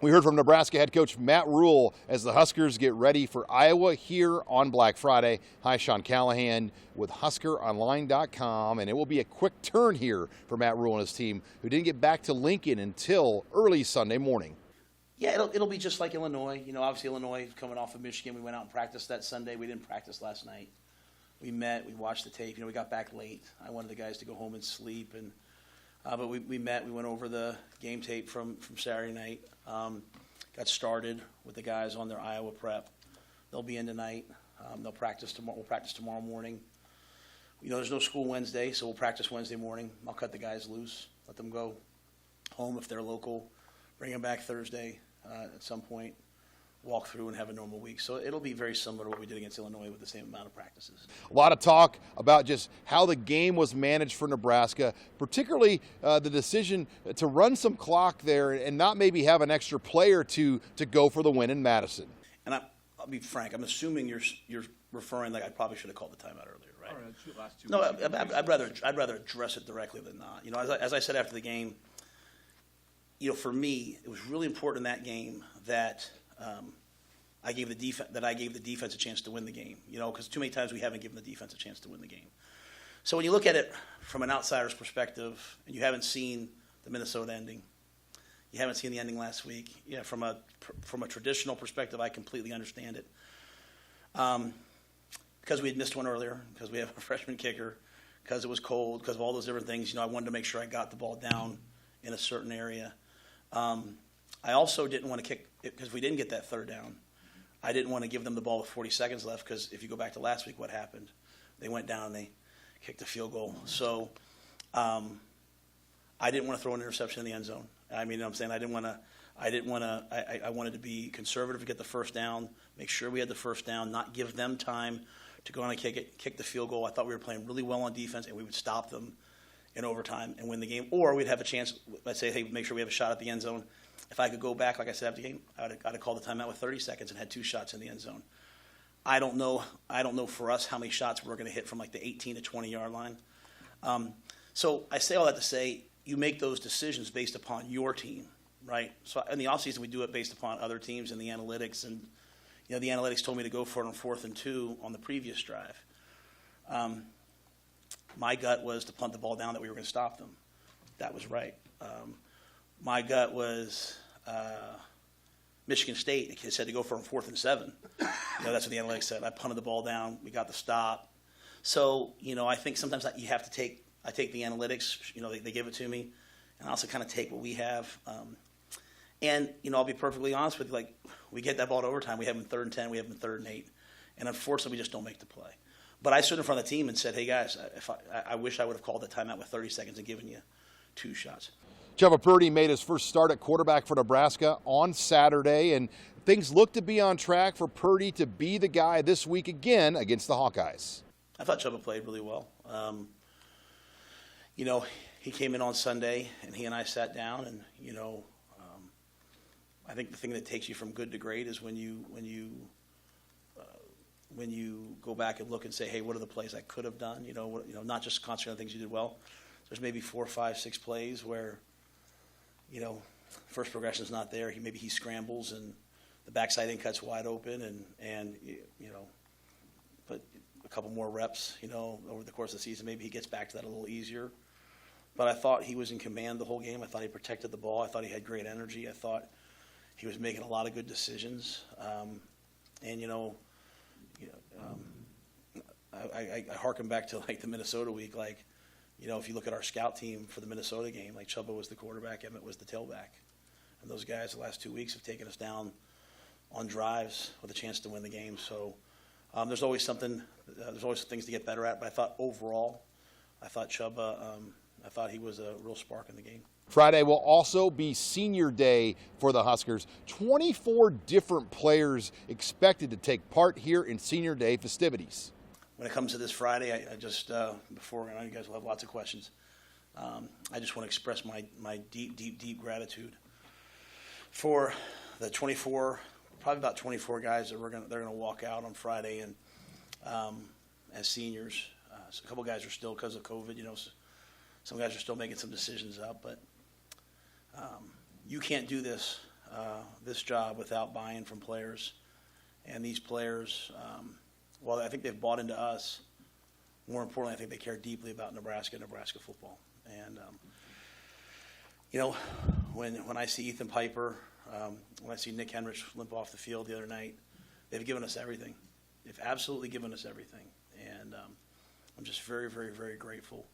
We heard from Nebraska head coach Matt Rhule as the Huskers get ready for Iowa here on Black Friday. Hi, Sean Callahan with HuskerOnline.com, and it will be a quick turn here for Matt Rhule and his team, who didn't get back to Lincoln until early Sunday morning. Yeah, it'll be just like Illinois. You know, obviously Illinois coming off of Michigan. We went out and practiced that Sunday. We didn't practice last night. We met, we watched the tape. You know, we got back late. I wanted the guys to go home and sleep, and but we met. We went over the game tape from Saturday night. Got started with the guys on their Iowa prep. They'll be in tonight. They'll practice tomorrow. We'll practice tomorrow morning. You know, there's no school Wednesday, so we'll practice Wednesday morning. I'll cut the guys loose, let them go home if they're local, bring them back Thursday at some point, walk through and have a normal week. So it'll be very similar to what we did against Illinois with the same amount of practices. A lot of talk about just how the game was managed for Nebraska, particularly the decision to run some clock there and not maybe have an extra player to go for the win in Madison. And I'll be frank, I'm assuming you're referring like I probably should have called the timeout earlier, right? No, I'd rather address it directly than not. You know, as I said after the game, you know, for me, it was really important in that game that I gave the defense a chance to win the game. You know, because too many times we haven't given the defense a chance to win the game. So when you look at it from an outsider's perspective, and you haven't seen the Minnesota ending, you haven't seen the ending last week. Yeah, from a traditional perspective, I completely understand it. Because we had missed one earlier, because we have a freshman kicker, because it was cold, because of all those different things. You know, I wanted to make sure I got the ball down in a certain area. I also didn't want to kick it because we didn't get that third down. I didn't want to give them the ball with 40 seconds left because if you go back to last week, what happened? They went down and they kicked a field goal. So I didn't want to throw an interception in the end zone. I mean, you know what I'm saying? I wanted to be conservative to get the first down, make sure we had the first down, not give them time to go on and kick the field goal. I thought we were playing really well on defense, and we would stop them in overtime and win the game. Or we'd have a chance, let's say, hey, make sure we have a shot at the end zone. If I could go back, like I said after the game, I'd have called the timeout with 30 seconds and had 2 shots in the end zone. I don't know for us how many shots we're going to hit from like the 18 to 20-yard line. So I say all that to say you make those decisions based upon your team, right? So in the offseason, we do it based upon other teams and the analytics. And, you know, the analytics told me to go for it on 4th and 2 on the previous drive. My gut was to punt the ball down that we were going to stop them. That was right. My gut was Michigan State. It said to go for 4th and 7. You know, that's what the analytics said. I punted the ball down. We got the stop. So, you know, I think sometimes you have to take – I take the analytics. You know, they give it to me. And I also kind of take what we have. And, you know, I'll be perfectly honest with you. Like, we get that ball to overtime. We have them 3rd and 10. We have them 3rd and 8. And unfortunately, we just don't make the play. But I stood in front of the team and said, hey, guys, I wish I would have called the timeout with 30 seconds and given you 2 shots. Chubba Purdy made his first start at quarterback for Nebraska on Saturday, and things look to be on track for Purdy to be the guy this week again against the Hawkeyes. I thought Chubba played really well. You know, he came in on Sunday, and he and I sat down, and, you know, I think the thing that takes you from good to great is when you go back and look and say, hey, what are the plays I could have done? You know, not just concentrate on the things you did well. There's maybe 4, 5, 6 plays where, you know, first progression is not there. Maybe he scrambles and the backside in cut's wide open, and you know, but a couple more reps, you know, over the course of the season, maybe he gets back to that a little easier. But I thought he was in command the whole game. I thought he protected the ball. I thought he had great energy. I thought he was making a lot of good decisions. And I harken back to like the Minnesota week, like. You know, if you look at our scout team for the Minnesota game, like Chubba was the quarterback, Emmett was the tailback. And those guys the last 2 weeks have taken us down on drives with a chance to win the game. So there's always things to get better at. But I thought overall, Chubba, I thought he was a real spark in the game. Friday will also be senior day for the Huskers. 24 different players expected to take part here in senior day festivities. When it comes to this Friday, I just, before, I know you guys will have lots of questions, I just want to express my deep gratitude for the 24, probably about 24 guys that they're going to walk out on Friday and as seniors. So a couple guys are still, because of COVID, you know, some guys are still making some decisions up, but you can't do this this job without buy-in from players. And these players, well, I think they've bought into us. More importantly, I think they care deeply about Nebraska football. And, when I see Ethan Piper, when I see Nick Henrich limp off the field the other night, they've given us everything. They've absolutely given us everything. And I'm just very, very, very grateful.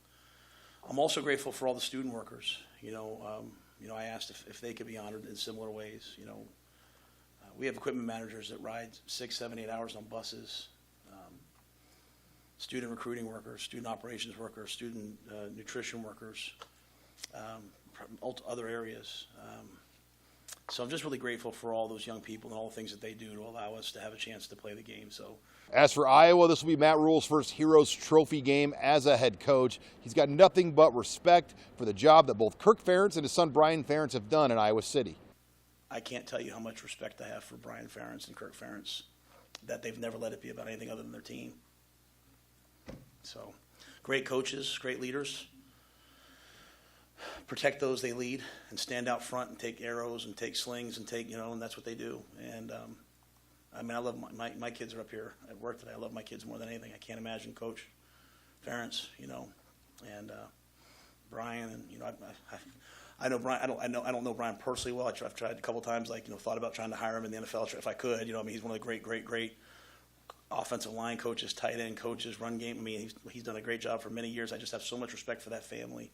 I'm also grateful for all the student workers. I asked if they could be honored in similar ways. We have equipment managers that ride 6, 7, 8 hours on buses, student recruiting workers, student operations workers, student nutrition workers, other areas. So I'm just really grateful for all those young people and all the things that they do to allow us to have a chance to play the game. So, as for Iowa, this will be Matt Rhule's first Heroes Trophy game as a head coach. He's got nothing but respect for the job that both Kirk Ferentz and his son Brian Ferentz have done in Iowa City. I can't tell you how much respect I have for Brian Ferentz and Kirk Ferentz, that they've never let it be about anything other than their team. So, great coaches, great leaders. Protect those they lead and stand out front and take arrows and take slings and and that's what they do. And I love my kids are up here at work today. I love my kids more than anything. I can't imagine Coach Ferentz, and Brian, and I know Brian. I don't know Brian personally well. I've tried a couple times, thought about trying to hire him in the NFL if I could. He's one of the great offensive line coaches, tight end coaches, run game. He's done a great job for many years. I just have so much respect for that family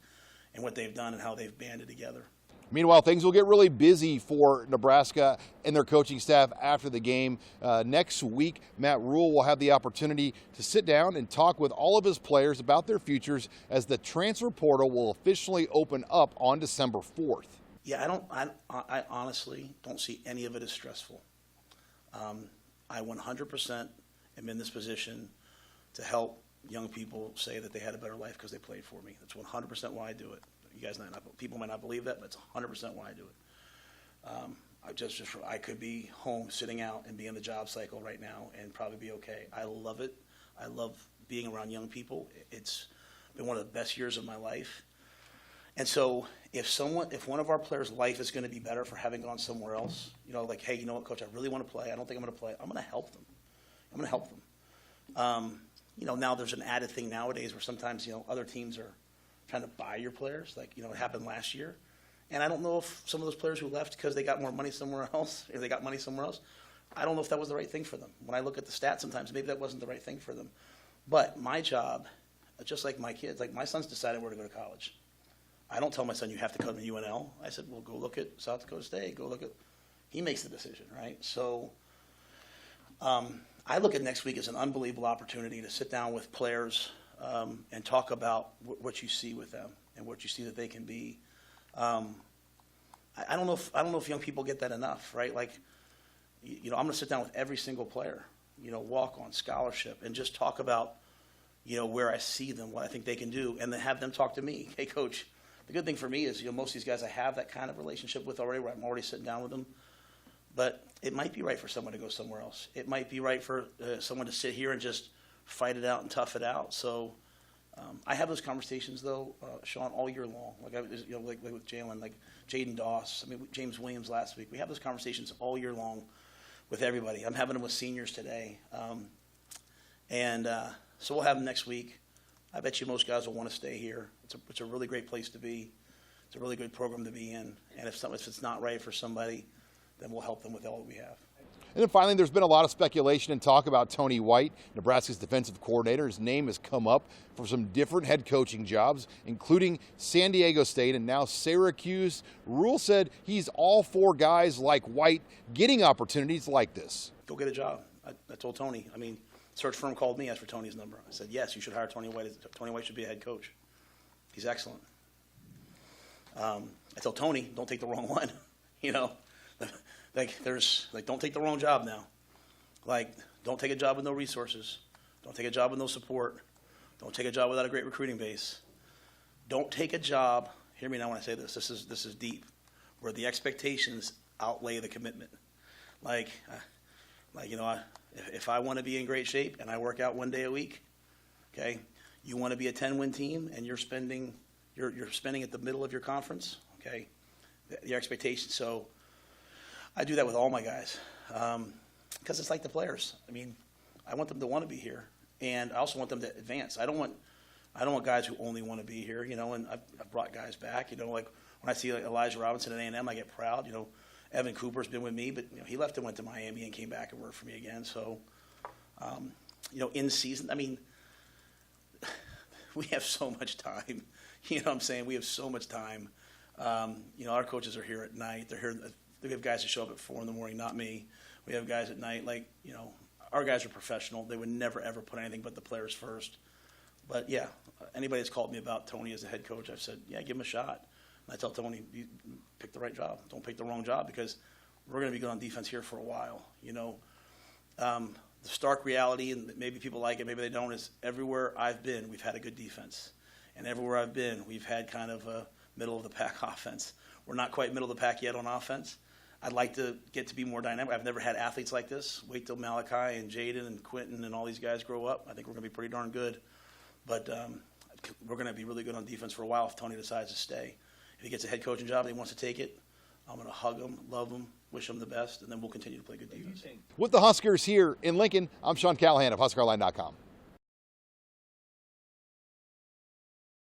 and what they've done and how they've banded together. Meanwhile, things will get really busy for Nebraska and their coaching staff after the game. Next week, Matt Rhule will have the opportunity to sit down and talk with all of his players about their futures as the transfer portal will officially open up on December 4th. Yeah, I honestly don't see any of it as stressful. I 100% am in this position to help young people say that they had a better life because they played for me. That's 100% why I do it. You guys people might not believe that, but it's 100% why I do it. I could be home sitting out and be in the job cycle right now and probably be okay. I love it. I love being around young people. It's been one of the best years of my life. And so if one of our players' life is going to be better for having gone somewhere else, hey, you know what, Coach, I really want to play. I don't think I'm going to play. I'm going to help them. Now there's an added thing nowadays where sometimes, other teams are trying to buy your players, it happened last year. And I don't know if some of those players who left because they got more money somewhere else, or they got money somewhere else, I don't know if that was the right thing for them. When I look at the stats sometimes, maybe that wasn't the right thing for them. But my job, just like my kids, my son's decided where to go to college. I don't tell my son, you have to come to UNL. I said, well, go look at South Dakota State. He makes the decision, right? So I look at next week as an unbelievable opportunity to sit down with players and talk about what you see with them and what you see that they can be. I don't know if young people get that enough, right? I'm going to sit down with every single player, walk on scholarship, and just talk about, where I see them, what I think they can do, and then have them talk to me. Hey, Coach, the good thing for me is, most of these guys I have that kind of relationship with already, where I'm already sitting down with them. But it might be right for someone to go somewhere else. It might be right for someone to sit here and just fight it out and tough it out. So I have those conversations, though, Sean, all year long. Like with Jalen, like Jaden Doss, James Williams last week. We have those conversations all year long with everybody. I'm having them with seniors today. So we'll have them next week. I bet you most guys will want to stay here. It's a really great place to be. It's a really good program to be in. And if it's not right for somebody, then we'll help them with all that we have. And then finally, there's been a lot of speculation and talk about Tony White, Nebraska's defensive coordinator. His name has come up for some different head coaching jobs, including San Diego State and now Syracuse. Rhule said he's all for guys like White getting opportunities like this. Go get a job. I told Tony. Search firm called me, asked for Tony's number. I said, yes, you should hire Tony White. Tony White should be a head coach. He's excellent. I told Tony, don't take the wrong one. Don't take the wrong job now. Don't take a job with no resources. Don't take a job with no support. Don't take a job without a great recruiting base. Don't take a job, hear me now when I say this, this is deep, where the expectations outlay the commitment. If I want to be in great shape and I work out one day a week, okay, you want to be a 10-win team and you're spending at the middle of your conference, okay, your expectations. So I do that with all my guys because it's like the players. I mean, I want them to want to be here, and I also want them to advance. I don't want guys who only want to be here, you know. And I've brought guys back, you know, like when I see like Elijah Robinson at A&M, I get proud. You know, Evan Cooper's been with me, but you know, he left and went to Miami and came back and worked for me again. So, you know, in season, I mean, we have so much time. You know what I'm saying? We have so much time. You know, our coaches are here at night. They're here. We have guys that show up at 4 a.m, not me. We have guys at night. Like, you know, our guys are professional. They would never, ever put anything but the players first. But, yeah, anybody that's called me about Tony as a head coach, I've said, yeah, give him a shot. And I tell Tony, you pick the right job. Don't pick the wrong job because we're going to be good on defense here for a while. You know, the stark reality, and maybe people like it, maybe they don't, is everywhere I've been, we've had a good defense. And everywhere I've been, we've had kind of a middle-of-the-pack offense. We're not quite middle of the pack yet on offense. I'd like to get to be more dynamic. I've never had athletes like this. Wait till Malachi and Jaden and Quentin and all these guys grow up. I think we're going to be pretty darn good. But we're going to be really good on defense for a while if Tony decides to stay. If he gets a head coaching job and he wants to take it, I'm going to hug him, love him, wish him the best, and then we'll continue to play good defense. With the Huskers here in Lincoln, I'm Sean Callahan of HuskerOnline.com.